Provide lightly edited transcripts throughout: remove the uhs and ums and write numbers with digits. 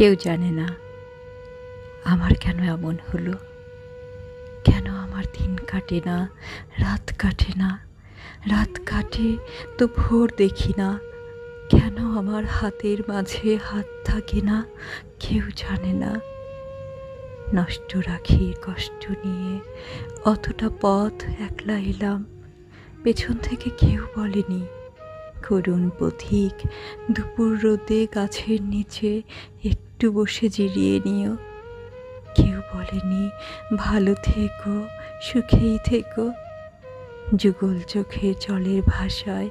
কেউ জানে না আমার কেন এমন হলো, কেন আমার দিন কাটে না, রাত কাটে না, রাত কাটে তো ভোর দেখি না, কেন আমার হাতের মাঝে হাত থাকে না, কেউ জানে না। নষ্ট রাখি কষ্ট নিয়ে অতটা পথ একলা এলাম, পেছন থেকে কেউ বলেনি করুণ পথিক দুপুর রোদে গাছের নিচে একটু বসে জিরিয়ে নিও। কেউ বলেনি ভালো থেকো, সুখেই থেকো। যুগল চোখে জলের ভাষায়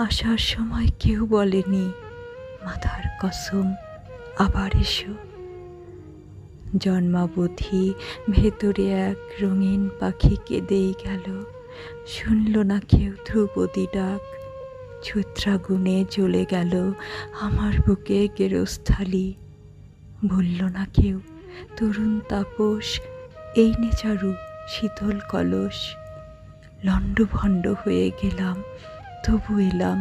আসার সময় কেউ বলেনি মাথার কসম আবার এসো। জন্মাবধি ভেতরে এক রঙিন পাখি কেঁদেই গেল, শুনল না কেউ ধ্রুপদী ডাক। ছত্রাগুনে জ্বলে গেল আমার বুকে গেরস্থালি, বলল না কেউ তরুণ তাপস এই নে চারু শীতল কলস। লণ্ডভণ্ড হয়ে গেলাম তবু এলাম,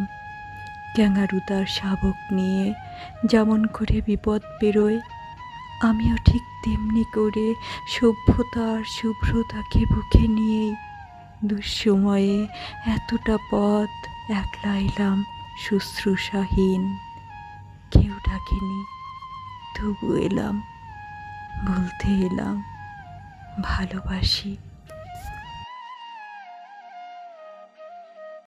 ক্যাঙারু তার শাবক নিয়ে যেমন করে বিপদ পেরোয়, আমিও ঠিক তেমনি করে সভ্যতা আর শুভ্রতাকে বুকে নিয়েই দুঃসময়ে এতটা পথ একলা এলাম শুশ্রূষাহীন। কেউ ডাকেনি তবু এলাম, বলতে এলাম ভালোবাসি।